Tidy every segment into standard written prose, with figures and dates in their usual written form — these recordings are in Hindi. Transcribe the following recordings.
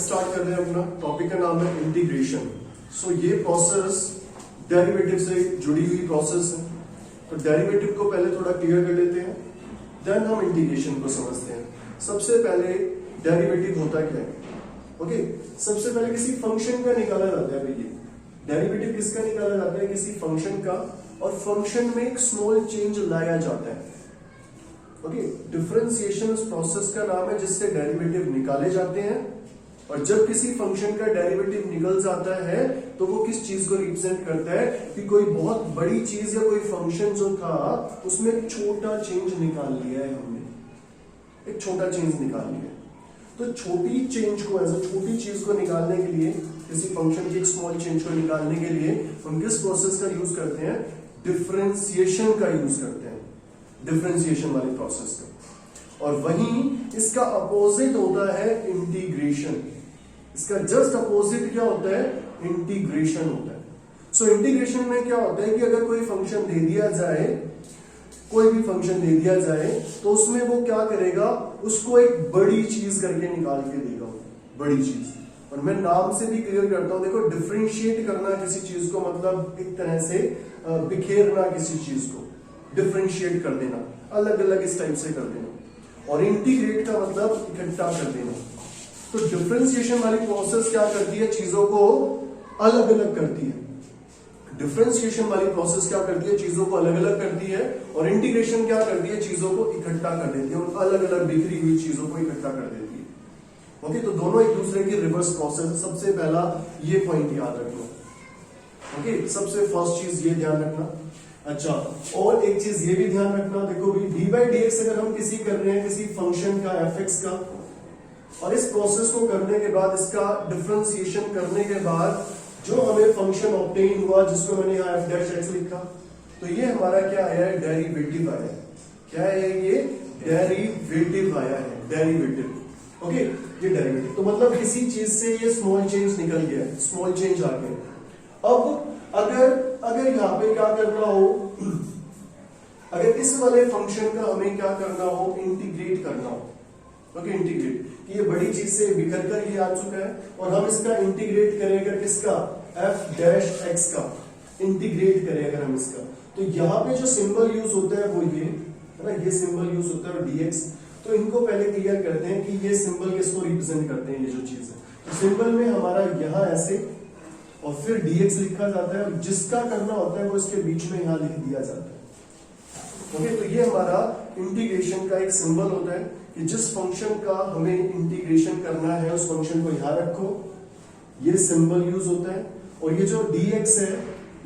स्टार्ट कर रहे हैं अपना टॉपिक का नाम है इंटीग्रेशन। सो ये प्रोसेस डेरिवेटिव से जुड़ी हुई प्रोसेस है। तो डेरिवेटिव को पहले थोड़ा क्लियर कर लेते हैं, देन हम इंटीग्रेशन को समझते हैं। सबसे पहले डेरिवेटिव होता क्या है? ओके, सबसे पहले किसी फंक्शन का निकाला जाता है। भैया डेरिवेटिव किसका निकाला जाता है? किसी फंक्शन का, और फंक्शन में एक स्मॉल चेंज लाया जाता है। ओके, डिफरेंशिएशन उस प्रोसेस का नाम है जिससे डेरिवेटिव निकाले जाते हैं। और जब किसी फंक्शन का डेरिवेटिव निकल जाता है तो वो किस चीज को रिप्रेजेंट करता है कि कोई बहुत बड़ी चीज या कोई फंक्शन जो था उसमें एक छोटा चेंज निकाल लिया है हमने, एक छोटा चेंज निकाल लिया है। तो छोटी चेंज को, ऐसा छोटी चीज को निकालने के लिए, किसी फंक्शन की एक स्मॉल चेंज को निकालने के लिए हम किस प्रोसेस का यूज करते हैं? डिफरेंशिएशन का यूज करते हैं, डिफरेंशिएशन वाले प्रोसेस का। और वहीं इसका अपोजिट होता है इंटीग्रेशन। इसका जस्ट अपोजिट क्या होता है? इंटीग्रेशन होता है। सो इंटीग्रेशन में क्या होता है कि अगर कोई फंक्शन दे दिया जाए, कोई भी फंक्शन दे दिया जाए, तो उसमें वो क्या करेगा? उसको एक बड़ी चीज करके निकाल के देगा, बड़ी चीज। और मैं नाम से भी क्लियर करता हूं, देखो डिफरेंशिएट करना किसी चीज को मतलब एक तरह से बिखेरना किसी चीज को, डिफरेंशिएट कर देना, अलग अलग इस टाइप से कर देना। और इंटीग्रेट का मतलब इकट्ठा कर देना। तो डिफरेंशिएशन वाली प्रोसेस क्या करती है? चीजों को अलग अलग करती है। डिफरेंशिएशन वाली प्रोसेस क्या करती है? चीजों को अलग अलग करती है। और इंटीग्रेशन क्या करती है? चीजों को इकट्ठा कर देती है, और अलग अलग बिखरी हुई चीजों को इकट्ठा कर देती है। ओके, तो दोनों एक दूसरे की रिवर्स प्रोसेस। सबसे पहला ये पॉइंट याद रखना। ओके, सबसे फर्स्ट चीज ये ध्यान रखना। अच्छा, और एक चीज ये भी ध्यान रखना, देखो भी dy/dx अगर हम किसी कर रहे हैं, किसी फंक्शन का fx का, और इस प्रोसेस को करने के बाद, इसका डिफरेंशिएशन करने के बाद जो हमें फंक्शन ऑब्टेन हुआ, जिसको मैंने यहाँ f' लिखा, तो ये हमारा क्या आया है? डेरिवेटिव आया है। क्या है ये? डेरिवेटिव आया है, डेरिवेटिव। ओके, ये डेरिवेटिव तो मतलब किसी चीज से ये स्मॉल चेंज निकल गया, स्मॉल चेंज आ गया। अब अगर यहाँ पे क्या करना हो, अगर इस वाले फंक्शन का हमें क्या करना हो? इंटीग्रेट करना हो। ओके, इंटीग्रेट कि ये बड़ी चीज से बिखर कर ये आ चुका है, और हम इसका इंटीग्रेट करेंगे किसका? f' का इंटीग्रेट करें अगर हम इसका, तो यहाँ पे जो सिंबल यूज होता है वो ये है ना, ये सिंबल यूज होता है dx। तो इनको पहले क्लियर करते हैं कि ये सिंबल किसको रिप्रेजेंट करते हैं, ये जो चीज है। तो सिंबल में हमारा यहाँ ऐसे, और फिर dx लिखा जाता है, जिसका करना होता है वो इसके बीच में यहाँ लिख दिया जाता है। ओके, तो ये हमारा इंटीग्रेशन का एक सिंबल होता है कि जिस फंक्शन का हमें इंटीग्रेशन करना है उस फंक्शन को यहाँ रखो, ये सिंबल यूज होता है। और ये जो dx है,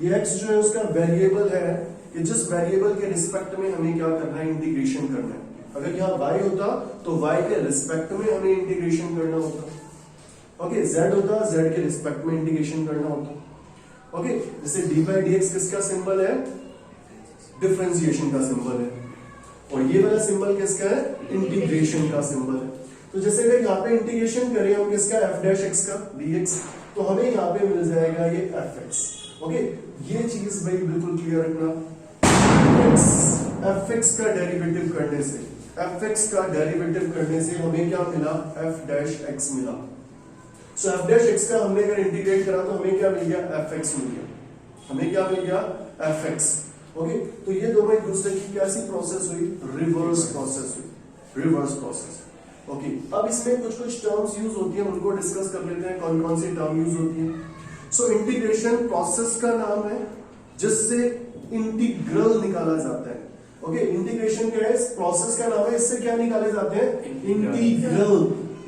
ये x जो है उसका वेरिएबल है कि जिस वेरिएबल के रिस्पेक्ट में हमें क्या करना है? इंटीग्रेशन करना है। अगर यहाँ y होता तो y के रिस्पेक्ट में हमें इंटीग्रेशन करना होता। ओके, z होता, z के रिस्पेक्ट में इंटीग्रेशन करना होता। ओके, जैसे dy/dx किसका सिंबल है? डिफरेंशिएशन का सिंबल है। और ये वाला सिंबल किसका है? इंटीग्रेशन का सिंबल है। तो जैसे अगर यहाँ पे इंटीग्रेशन करें हम किसका? f' का dx, तो हमें यहाँ पे मिल जाएगा ये fx। ओके, ये चीज भाई बिल्कुल क्लियर रखना। fx का डेरिवेटिव करने से, fx का डेरिवेटिव करने से हमें क्या मिला? f' मिला। सो f' का हमने अगर इंटीग्रेट करा तो हमें क्या मिल गया? fx मिल गया। हमें क्या मिल गया? fx। ओके, तो ये दोनों एक दूसरे की कैसी प्रोसेस हुई? रिवर्स प्रोसेस हुई, रिवर्स प्रोसेस। ओके, अब इसमें कुछ कुछ टर्म्स यूज होती हैं, उनको डिस्कस कर लेते हैं, कौन कौन सी टर्म यूज होती है। सो इंटीग्रेशन प्रोसेस का नाम है जिससे इंटीग्रल निकाला जाता है। ओके, इंटीग्रेशन क्या है? प्रोसेस का नाम है, इससे क्या निकाले जाते हैं? इंटीग्रल,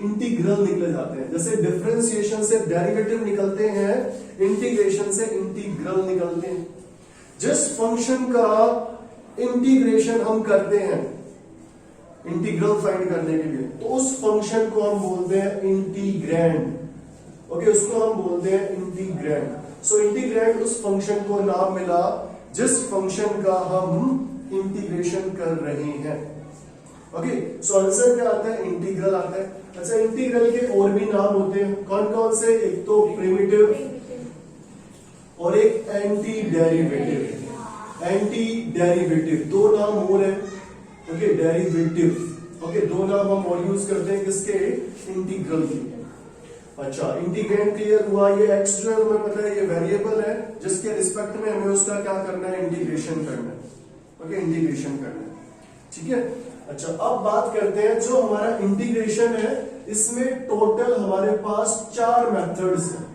इंटीग्रल निकले जाते हैं। जैसे डिफरेंशिएशन से डेरिवेटिव निकलते हैं, इंटीग्रेशन से इंटीग्रल निकलते हैं। जिस फंक्शन का इंटीग्रेशन हम करते हैं इंटीग्रल फाइंड करने के लिए, तो उस फंक्शन को हम बोलते हैं इंटीग्रैंड। ओके, उसको हम बोलते हैं इंटीग्रैंड। सो इंटीग्रैंड उस फंक्शन को नाम मिला जिस फंक्शन का हम इंटीग्रेशन कर रहे हैं। ओके, सो आंसर क्या आता है? इंटीग्रल आता है। अच्छा, इंटीग्रल के और भी नाम होते हैं, कौन कौन से? एक तो प्रिमिटिव और एक एंटी डेरिवेटिव। एंटी डेरिवेटिव, दो नाम और है। Okay, derivative. ओके, दो नाम हम और यूज करते हैं किसके? इंटीग्रल के। अच्छा, इंटीग्रेंड क्लियर हुआ। ये x जो है तुम्हें पता है ये वेरिएबल है जिसके रिस्पेक्ट में हमें उसका क्या करना है, इंटीग्रेशन करना है। ओके, इंटीग्रेशन करना है, ठीक है। अच्छा, अब बात करते हैं जो हमारा इंटीग्रेशन है इसमें टोटल हमारे पास 4 मेथड्स हैं।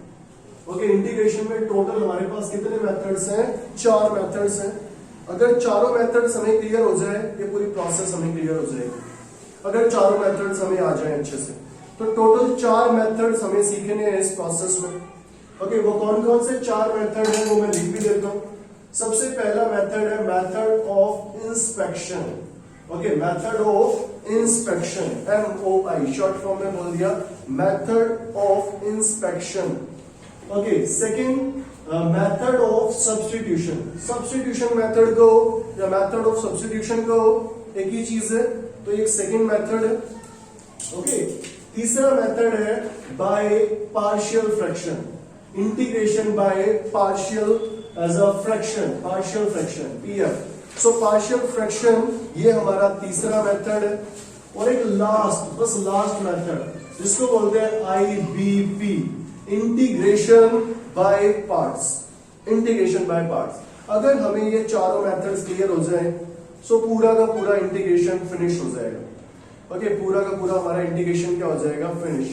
ओके, इंटीग्रेशन में टोटल हमारे पास कितने मेथड्स हैं, 4 मेथड्स हैं। अगर चारों मेथड्स हमें क्लियर हो जाए ये पूरी प्रोसेस हमें क्लियर हो जाएगी। अगर चारों मेथड्स हमें आ जाए अच्छे से तो टोटल 4 मेथड्स हमें सीखने हैं इस प्रोसेस में। ओके, वो कौन कौन से 4 मेथड हैं वो मैं लिख भी देता हूं। सबसे पहला मेथड है method of inspection. Okay, method of inspection, MOI short form में बोल दिया, method of inspection. Okay, second method of substitution. Substitution method को या मेथड ऑफ सब्स्टिट्यूशन को एक ही चीज है तो एक सेकंड मेथड है। ओके, तीसरा मेथड है by partial fraction, integration by partial as a fraction, partial fraction, PF। So partial fraction ये हमारा तीसरा मेथड है। और एक लास्ट, बस लास्ट मेथड जिसको बोलते हैं IBP, integration by parts, integration by parts. अगर हमें ये चारों मेथड्स क्लियर हो जाए सो पूरा का पूरा इंटीग्रेशन फिनिश हो जाएगा। ओके, पूरा का पूरा हमारा इंटीग्रेशन क्या हो जाएगा, फिनिश।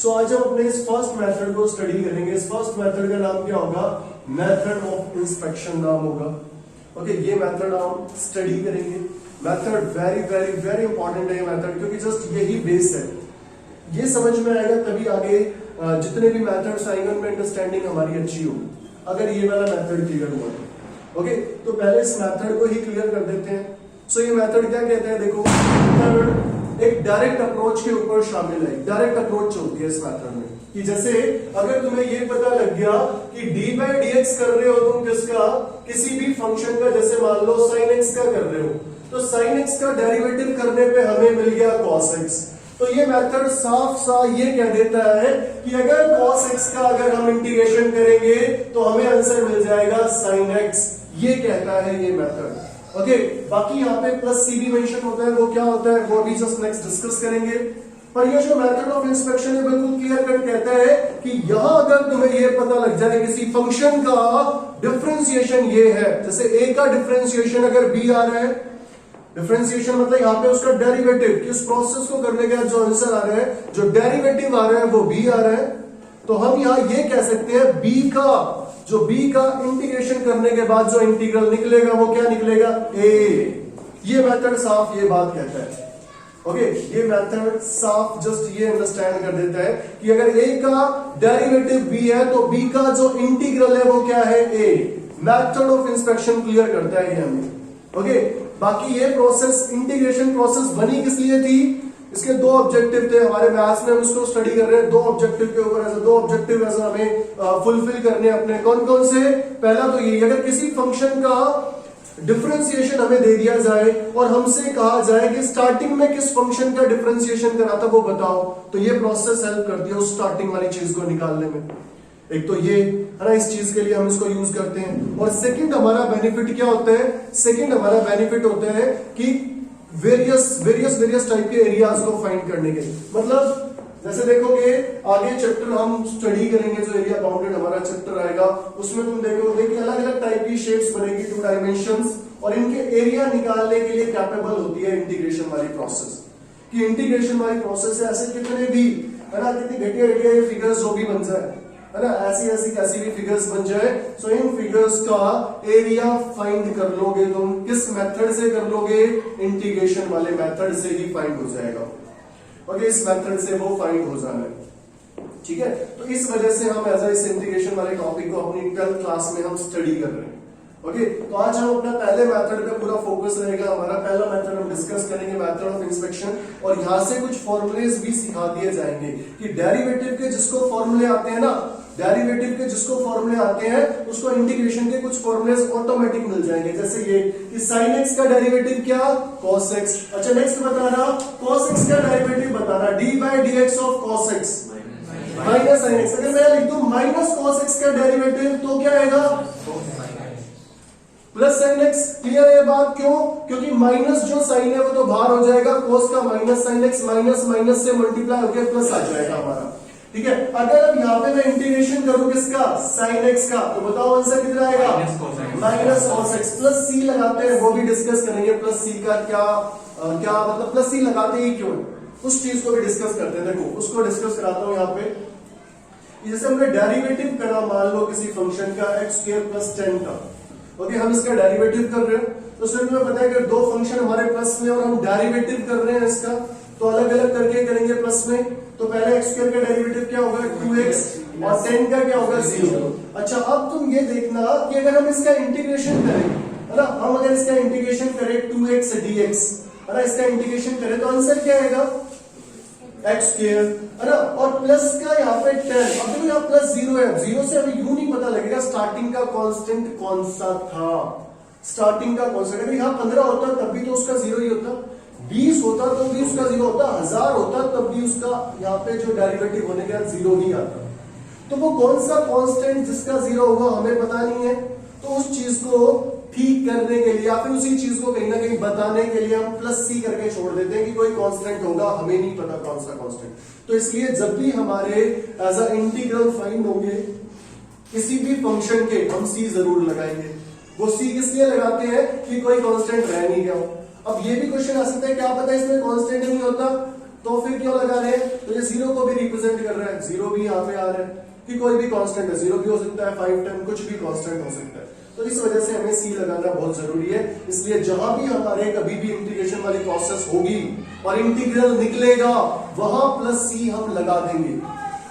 सो आज हम अपने इस फर्स्ट मेथड को स्टडी करेंगे। इस फर्स्ट मेथड का नाम क्या होगा, मेथड ऑफ इंस्पेक्शन नाम होगा। ओके, ये मेथड हम स्टडी करेंगे। Method very very very important है ये मेथड, क्योंकि जस्ट यही बेस है। ये समझ में आएगा तभी आगे जितने भी मेथड्स आएंगे उनमें अंडरस्टैंडिंग हमारी अच्छी होगी, अगर ये वाला मेथड क्लियर हुआ तो। ओके, तो पहले इस मेथड को ही क्लियर कर देते हैं। सो ये मेथड क्या कहते हैं, देखो मेथड एक डायरेक्ट अप्रोच के ऊपर शामिल है। डायरेक्ट अप्रोच होती है इस मेथड में कि जैसे अगर तुम्हें ये पता लग गया कि d/dx कर रहे हो तुम किसका, किसी भी फंक्शन का, जैसे मान लो sin x का कर रहे हो, तो sin x का डेरिवेटिव करने पे हमें मिल गया cos x। तो ये मेथड साफ साफ ये कह देता है कि अगर cos x का अगर हम इंटीग्रेशन करेंगे तो हमें आंसर मिल जाएगा sin x। ये कहता है ये मेथड। ओके, बाकी यहाँ पे प्लस सी भी मेंशन होता है, वो क्या होता है वो अभी जस्ट नेक्स्ट डिस्कस करेंगे। पर ये जो मेथड ऑफ इंस्पेक्शन है बिल्कुल क्लियर कट कहता है कि यहां अगर तुम्हें ये पता लग जाए किसी फंक्शन का डिफरेंशिएशन ये है, जैसे a का डिफरेंशिएशन अगर b आ रहा है, डिफरेंशिएशन मतलब यहाँ पे उसका डेरिवेटिव, किस प्रोसेस को करने का जो आंसर आ रहा है, जो डेरिवेटिव आ रहा है वो b आ रहा है, तो हम यहाँ ये कह सकते हैं b का इंटीग्रेशन करने के बाद जो इंटीग्रल निकलेगा वो क्या निकलेगा, a। ये मेथड साफ ये बात कहता है। ओके, ये मेथड साफ जस्ट ये अंडरस्टैंड कर देता है कि अगर a का डेरिवेटिव b है तो b का जो इंटीग्रल है वो क्या है, a। Method of inspection clear करता है ये हमें। ओके, बाकी ये प्रोसेस, इंटीग्रेशन प्रोसेस बनी किस लिए थी, इसके 2 ऑब्जेक्टिव थे हमारे मैथ्स में, हम इसको स्टडी कर रहे हैं 2 ऑब्जेक्टिव के ऊपर। ऐसे 2 ऑब्जेक्टिव ऐसे हमें फुलफिल करने अपने, कौन कौन से, पहला तो ये अगर किसी फंक्शन का डिफरेंशिएशन हमें दे दिया जाए और हमसे कहा जाए कि स्टार्टिंग में किस फंक्शन का डिफरेंशिएशन करा था वो बताओ, तो ये प्रोसेस हेल्प करती है उस स्टार्टिंग वाली चीज को निकालने में। एक तो ये है ना, इस चीज के लिए हम इसको यूज करते हैं। और सेकंड हमारा बेनिफिट क्या होता है, सेकंड हमारा बेनिफिट होता है कि वेरियस टाइप के एरियाज को फाइंड करने के, मतलब जैसे देखोगे आगे चैप्टर हम स्टडी करेंगे, जो एरिया बाउंडेड हमारा चैप्टर आएगा उसमें तुम देखोगे कि अलग अलग टाइप की शेप्स बनेगी 2 डायमेंशंस, और इनके एरिया निकालने के लिए कैपेबल होती है इंटीग्रेशन वाली प्रोसेस। कि इंटीग्रेशन वाली प्रोसेस है ऐसे कितने भी, है ना, कितनी घटिया घटिया ये फिगर्स जो भी बन जाए, है ना, ऐसी कैसी भी फिगर्स बन जाए, सो इन फिगर्स का एरिया फाइंड कर लोगे तुम, किस मेथड से कर लोगे, इंटीग्रेशन वाले मेथड से ही फाइंड हो जाएगा। ओके, इस मेथड से वो फाइंड हो जाना है, ठीक है। तो इस वजह से हम एज इस इंटीग्रेशन वाले टॉपिक को अपनी 12th क्लास में हम स्टडी कर रहे हैं। ओके, तो आज हम अपना पहले मेथड पे पूरा फोकस रहेगा हमारा। पहला मेथड हम डिस्कस करेंगे मेथड ऑफ इंस्पेक्शन, और यहां से कुछ फॉर्मूलेज भी सिखा दिए जाएंगे कि डेरिवेटिव के जिसको फॉर्मूले आते हैं ना, डेरिवेटिव के जिसको फॉर्मूले आते हैं उसको इंटीग्रेशन के कुछ फॉर्मूलेज ऑटोमेटिक मिल जाएंगे। जैसे ये कि sin x का डेरिवेटिव क्या, cos x। अच्छा, नेक्स्ट बता रहा cos x का डेरिवेटिव बता रहा d/dx of cos x minus sin x। अगर मैं लिख दूं माइनस cos x का डेरिवेटिव तो क्या आएगा, प्लस sin x। क्लियर है ये बात, क्यों, क्योंकि माइनस जो साइन है वो तो बाहर हो जाएगा, cos का minus sin x, minus minus से मल्टीप्लाई होकर प्लस आ जाएगा हमारा। ठीक है। अगर अब यहाँ पे मैं इंटीग्रेशन करूं किसका, साइन एक्स का, तो बताओ आंसर कितना आएगा, माइनस कॉस एक्स। प्लस सी लगाते हैं, वो भी डिस्कस करेंगे प्लस सी का क्या मतलब प्लस सी लगाते ही क्यों, उस चीज को भी डिस्कस करते हैं। देखो उसको डिस्कस कराता हूं यहाँ पे। जैसे हमने डेरिवेटिव करा, मान लो किसी फंक्शन का एक्स स्क्वायर प्लस 10 का, ओके, हम इसका डेरिवेटिव कर रहे हैं, तो स्टूडेंट में पता है कि दो फंक्शन हमारे प्लस में और हम डेरिवेटिव कर रहे हैं इसका, तो अलग अलग करके करेंगे प्लस में। तो पहले एक्स स्क्वायर का डेरिवेटिव क्या होगा 2x और 10 का क्या होगा 0। अच्छा अब तुम ये देखना कि अगर हम इसका इंटीग्रेशन करें, है ना, हम अगर इसका इंटीग्रेशन करें 2x dx, है ना, इसका इंटीग्रेशन करें तो आंसर क्या आएगा एक्स स्क्वायर, है ना, और प्लस का यहाँ पे 10। अब देखो यहाँ प्लस 0 है, 0 से हमें यूं नहीं पता लगेगा स्टार्टिंग का कांस्टेंट कौन सा था, स्टार्टिंग का कांस्टेंट। अगर यहाँ 15 होता तब भी तो उसका 0 ही होता, 20 होता तो भी उसका 0 होता, 1000 होता तब भी उसका यहाँ पे जो डेरिवेटिव होने के बाद 0 ही आता। तो वो कौन सा कांस्टेंट जिसका 0 होगा हमें पता नहीं है, तो उस चीज को ठीक करने के लिए या फिर उसी चीज को कहीं ना कहीं बताने के लिए हम प्लस सी करके छोड़ देते हैं कि कोई कांस्टेंट होगा, हमें नहीं पता कौन सा कांस्टेंट। तो इसलिए जब भी हमारे एज अ इंटीग्रल फाइंड होंगे किसी भी फंक्शन के, हम सी जरूर लगाएंगे। वो सी किस लिए लगाते हैं कि कोई कांस्टेंट रह नहीं गया हो। अब ये भी क्वेश्चन आ सकता है, क्या पता इसमें कांस्टेंट नहीं होता तो फिर क्यों लगा रहे हैं, तो ये 0 को भी रिप्रेजेंट कर रहा है, 0 भी यहाँ पे आ रहा है कि कोई भी कांस्टेंट है, 0 भी हो सकता है, 5, 10 कुछ भी कांस्टेंट हो सकता है। तो इस वजह से हमें सी लगाना बहुत जरूरी है। इसलिए जहां भी हमारे कभी भी इंटीग्रेशन वाली प्रोसेस होगी और इंटीग्रल निकलेगा वहां प्लस सी हम लगा देंगे।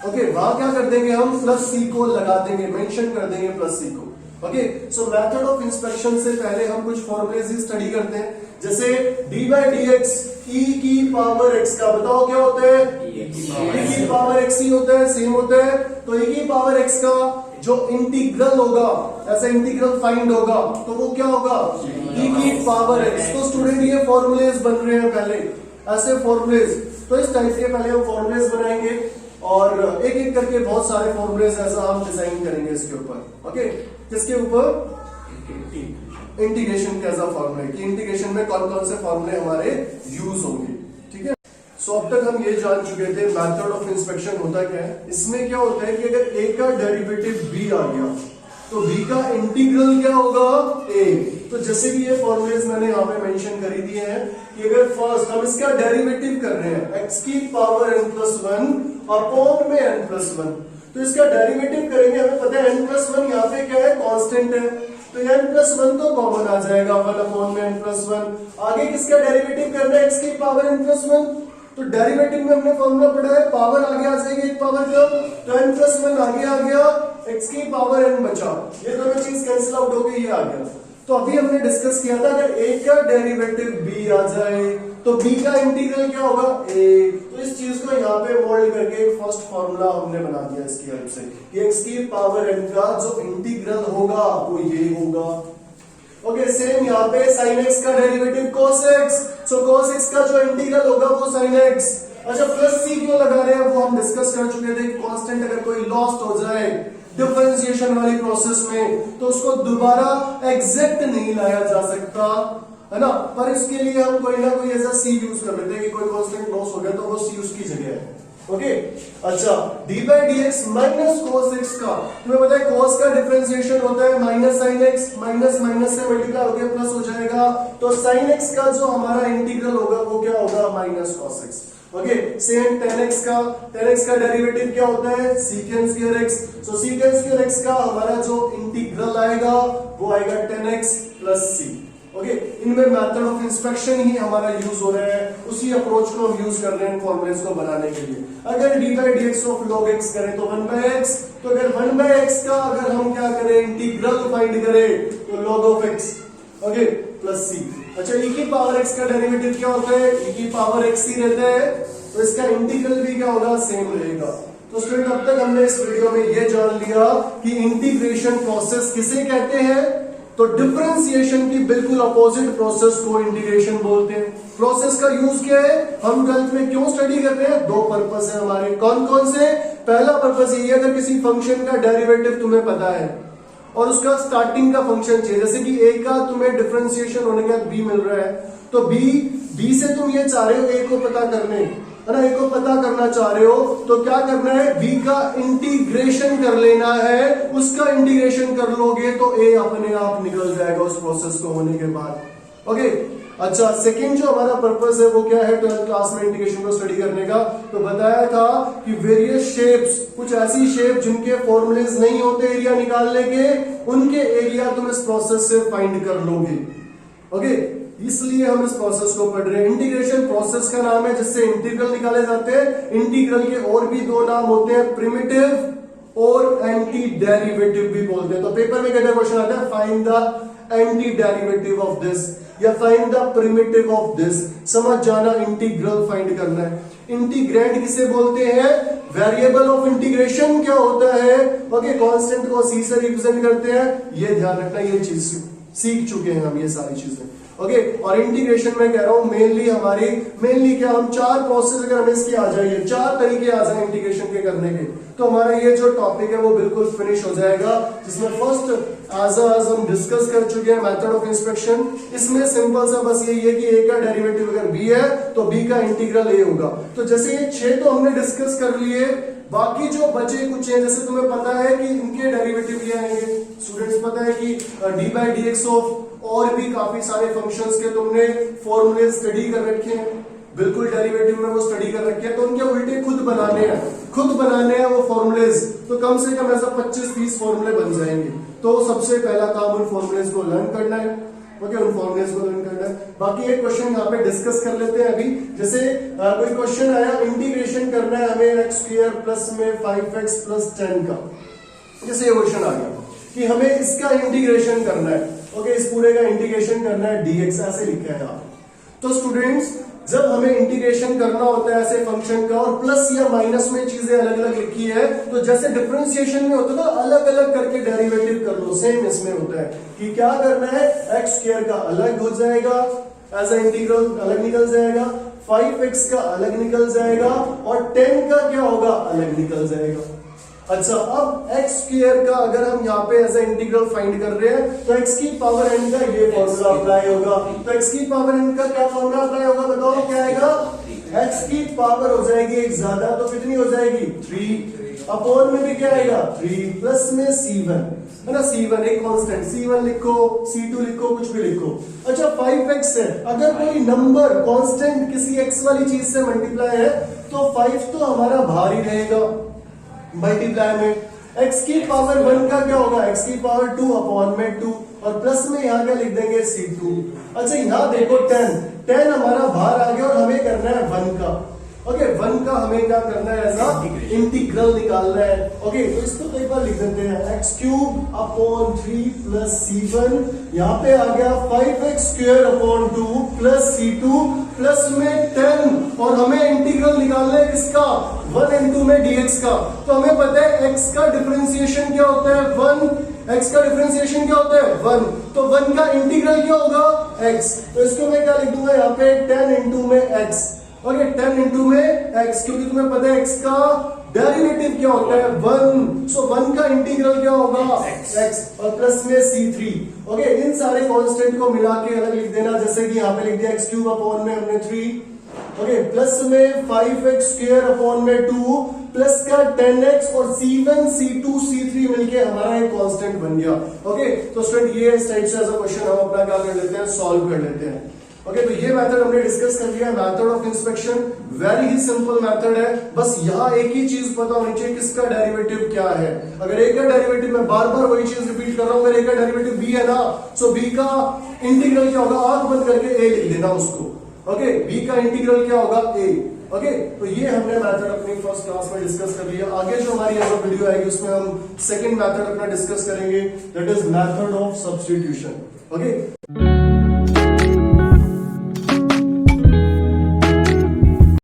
ओके, वहां क्या कर देंगे, हम प्लस सी को लगा देंगे, मेंशन कर देंगे प्लस सी को। Okay, so method of inspection से पहले हम कुछ फॉर्मूलेज ही स्टडी करते हैं। जैसे डी बाई डी एक्स ई की पावर एक्स का, बताओ क्या होता है, ई की पावर एक्स ही होता है, सेम होता है। तो ई की पावर एक्स का जो इंटीग्रल होगा, ऐसा इंटीग्रल फाइंड होगा तो वो क्या होगा ई की पावर एक्स। तो स्टूडेंट ये फॉर्मूलेज बन रहे हैं पहले, ऐसे फॉर्मूलेज, तो इस टाइप के पहले हम फॉर्मूलेज बनाएंगे और एक एक करके बहुत सारे फॉर्मूलेज ऐसा हम डिजाइन करेंगे इसके ऊपर। ओके, किसके ऊपर, इंटीग्रेशन के एज अ फॉर्मूले, कि इंटीग्रेशन में कौन कौन से फॉर्मूले हमारे यूज होंगे। ठीक है, सो अब तक हम ये जान चुके थे मेथड ऑफ इंस्पेक्शन होता क्या है। इसमें क्या होता है कि अगर a का डेरिवेटिव b आ गया तो b का इंटीग्रल क्या होगा a। तो जैसे कि ये फॉर्मूलेज मैंने यहाँ पे मेंशन कर ही दिए हैं कि अगर फर्स्ट हम इसका डेरिवेटिव कर रहे हैं x की पावर n+1 अपॉन में n+1, तो इसका डेरिवेटिव करेंगे, हमें पता है n+1 यहाँ पे क्या है कांस्टेंट है, तो n+1 तो कॉमन आ जाएगा 1 अपॉन में n+1। आगे किसका डेरिवेटिव करना है, x की पावर n+1, तो डेरिवेटिव में हमने फॉर्मूला पढ़ा है, पावर आगे आ जाएगी एक पावर का, तो n+1 आगे आ गया, x की पावर n बचा, ये दोनों चीज कैंसिल आउट हो गई, ये आ गया। तो अभी हमने डिस्कस किया था अगर a का डेरिवेटिव b आ जाए तो b का इंटीग्रल क्या होगा a। तो इस चीज को यहाँ पे मोल्ड करके एक फर्स्ट फॉर्मूला हमने बना दिया इसकी हेल्प से कि x की पावर n का जो इंटीग्रल होगा वो ये होगा। ओके, सेम यहाँ पे sin x का डेरिवेटिव cos x, सो cos x का जो इंटीग्रल होगा वो sin x। अच्छा, प्लस c क्यों लगा रहे हैं वो हम डिस्कस कर चुके थे। कांस्टेंट अगर कोई लॉस्ट हो जाए डिफरेंशिएशन वाली प्रोसेस में तो उसको दोबारा एग्जैक्ट नहीं लाया जा सकता, है ना, पर इसके लिए हम कोई ना कोई ऐसा सी यूज कर लेते हैं कि कोई कांस्टेंट लॉस हो गया तो वो सी उसकी जगह है। ओके, अच्छा, D by D x minus cos x का, तुम्हें पता है कोस का डिफरेंशिएशन होता है minus sine x, minus minus से मल्टीप्लाई होकर प्लस हो जाएगा, तो साइन एक्स का जो हमारा इंटीग्रल होगा वो क्या होगा minus cos x. Okay, same tan x का डेरिवेटिव क्या होता है सीकेंट स्क्वायर x, सो सीकेंट स्क्वायर x का हमारा जो इंटीग्रल आएगा वो आएगा tan x plus c। Okay, इनमें मेथड ऑफ इंस्पेक्शन ही हमारा यूज हो रहा है, उसी अप्रोच को हम यूज कर रहे हैं फॉर्मूलेज को बनाने के लिए। अगर D by D x of log x करें तो 1/x, तो अगर 1/x का अगर हम क्या करें इंटीग्रल फाइंड करें तो log of x, okay, plus c। अच्छा, e की पावर x का डेरिवेटिव क्या होता है, e की पावर x ही रहता है, तो इसका इंटीग्रल भी क्या होगा सेम रहेगा। तो स्टूडेंट अब तक हमने इस वीडियो में ये जान लिया कि इंटीग्रेशन प्रोसेस किसे कहते हैं, तो डिफरेंशिएशन की बिल्कुल अपोजिट प्रोसेस को इंटीग्रेशन बोलते हैं। प्रोसेस का यूज क्या है, हम 12th में क्यों स्टडी कर रहे हैं, दो पर्पस है हमारे, कौन कौन से। पहला पर्पस ये है अगर किसी फंक्शन का डेरिवेटिव तुम्हें पता है और उसका स्टार्टिंग का फंक्शन चाहिए, जैसे कि a का तुम्हें डिफरेंशिएशन होने के बाद b मिल रहा है, तो b से तुम ये चाह रहे हो a को पता करने, है ना, एक को पता करना चाह रहे हो तो क्या करना है, b का इंटीग्रेशन कर लेना है, उसका इंटीग्रेशन कर लोगे तो a अपने आप निकल जाएगा उस प्रोसेस को होने के बाद। ओके अच्छा, सेकंड जो हमारा पर्पस है वो क्या है 12th क्लास में इंटीग्रेशन को स्टडी करने का, तो बताया था कि वेरियस शेप्स, कुछ ऐसी शेप जिनके फॉर्मूलेज नहीं होते एरिया निकालने के, उनके एरिया तुम इस प्रोसेस से फाइंड कर लोगे। ओके इसलिए हम इस प्रोसेस को पढ़ रहे हैं। इंटीग्रेशन प्रोसेस का नाम है जिससे इंटीग्रल निकाले जाते हैं। इंटीग्रल के और भी दो नाम होते हैं, प्रिमिटिव और एंटी डेरिवेटिव भी बोलते हैं। तो पेपर में कहते क्वेश्चन आता है find the anti derivative of this या find the primitive of this, समझ जाना, इंटीग्रल फाइंड करना है। इंटीग्रैंड किसे बोलते हैं, वेरिएबल ऑफ इंटीग्रेशन क्या होता है, ओके कांस्टेंट को सी से रिप्रेजेंट करते हैं, ये ध्यान रखना, ये चीज सीख चुके हैं हम ये सारी चीजें। ओके और इंटीग्रेशन में कह रहा हूं मेनली क्या, हम चार प्रोसेस अगर हमें इसके आ जाइए, चार तरीके आ जाए इंटीग्रेशन के करने के, तो हमारा ये जो टॉपिक है वो बिल्कुल फिनिश हो जाएगा। जिसमें फर्स्ट आज हम डिस्कस कर चुके हैं मेथड ऑफ इंस्पेक्शन। इसमें सिंपल सा बस यही है कि ए का डेरिवेटिव अगर बी है तो बी का इंटीग्रल ए होगा। तो जैसे ये 6 तो हमने डिस्कस कर लिए, बाकी जो बचे कुछ है, जैसे तुम्हें पता है कि इनके डेरिवेटिव ये आएंगे, स्टूडेंट्स पता है कि D by D x of और भी काफी सारे फंक्शंस के तुमने फॉर्मूले स्टडी कर रखे हैं, बिल्कुल डेरिवेटिव में वो स्टडी कर रखे हैं, तो उनके उल्टे खुद बनाने हैं वो फॉर्मूलेज, तो कम से कम ऐसा 25-30 फॉर्मूले बन जाएंगे। तो सबसे पहला काम उन फॉर्मूलेज को लर्न करना है। ओके उन फॉर्मूलेज को लर्न करना है। बाकी एक क्वेश्चन यहाँ पे डिस्कस कर लेते हैं अभी। जैसे कोई क्वेश्चन आया, इंटीग्रेशन करना है हमें एक्स स्क्वायर प्लस में 5x प्लस 10 का, जैसे ये क्वेश्चन आ गया कि हमें इसका इंटीग्रेशन करना है, ओके इस पूरे का इंटीग्रेशन करना है dx, ऐसे लिखा है यहाँ। तो स्टूडेंट्स जब हमें इंटीग्रेशन करना होता है ऐसे फंक्शन का और प्लस या माइनस में चीजें अलग अलग लिखी है, तो जैसे डिफरेंशिएशन में होता है ना, अलग अलग करके डेरिवेटिव कर लो, सेम इसमें होता है कि क्या करना है, एक्स स्क्वायर का अलग हो जाएगा, एज ए इंटीग्रल अलग निकल जाएगा, 5x का अलग निकल जाएगा और 10 का क्या होगा, अलग निकल जाएगा। अच्छा अब x स्क्वायर का अगर हम यहाँ पे एज ए इंटीग्रल फाइंड कर रहे हैं तो x की पावर n का ये फॉर्मूला अप्लाई होगा। तो x की पावर n का क्या फॉर्मूला अप्लाई होगा, बताओ क्या आएगा, x की पावर हो जाएगी एक ज्यादा, तो कितनी हो जाएगी 3, अपॉन में भी क्या आएगा 3 प्लस में c1 है ना, c1 एक कांस्टेंट, c1 लिखो, c2 लिखो, कुछ भी लिखो। अच्छा 5x है, अगर कोई नंबर कांस्टेंट किसी x वाली चीज से मल्टीप्लाई है तो 5 तो हमारा बाहर ही रहेगा मल्टीप्लाई में। x की पावर 1 का क्या होगा, x की पावर 2 अपॉन में 2 और प्लस में यहाँ क्या लिख देंगे c2। अच्छा यहाँ देखो 10 हमारा बाहर आ गया और हमें करना है 1 का, ओके 1 का हमें क्या करना है, ऐसा इंटीग्रल निकालना है। ओके तो इसको तो एक बार लिख देते हैं, x cube upon 3 plus c1, यहाँ पे आ गया 5x square upon 2 plus c2 plus में 10 और हमें इंटीग्रल निकालना है किसका, 1 into में dx का। तो हमें पता है x का डिफरेंशिएशन क्या होता है 1, x का डिफरेंशिएशन क्या होता है 1, तो 1 का इंटीग्रल क्या होगा x। तो इसको मैं क्या लिख दूंगा यहाँ पे 10 into में x, ओके 10 into में x, क्योंकि तुम्हें पता है x का डेरिवेटिव क्या होता है 1, सो 1 का इंटीग्रल क्या होगा x और प्लस में c3। ओके इन सारे कांस्टेंट को मिला के अलग लिख देना, जैसे कि यहाँ पे लिख दिया x क्यूब अपॉन में हमने 3, ओके प्लस में 5x स्क्वायर अपॉन में 2 प्लस का 10x और c1 c2 c3 मिलके हमारा एक कांस्टेंट बन गया। ओके तो स्टूडेंट ये इस टाइप से ऐसा क्वेश्चन हम अपना क्या कर लेते हैं, सॉल्व कर लेते हैं। ओके तो ये मेथड हमने डिस्कस कर लिया, method of inspection, very he simple method है। बस यहाँ एक ही चीज पता होनी चाहिए, किसका डेरिवेटिव क्या है। अगर ए का डेरिवेटिव, मैं बार बार वही चीज रिपीट कर रहा हूँ, अगर ए का डेरिवेटिव बी है ना, सो बी का इंटीग्रल क्या होगा, आंख बंद करके ए लिख देना उसको। ओके बी का इंटीग्रल क्या होगा ए। ओके तो ये हमने मेथड अपनी फर्स्ट क्लास में डिस्कस कर लिया। आगे जो हमारी ऐसा वीडियो आएगी उसमें हम सेकंड मेथड अपना डिस्कस करेंगे, that is method of substitution. Okay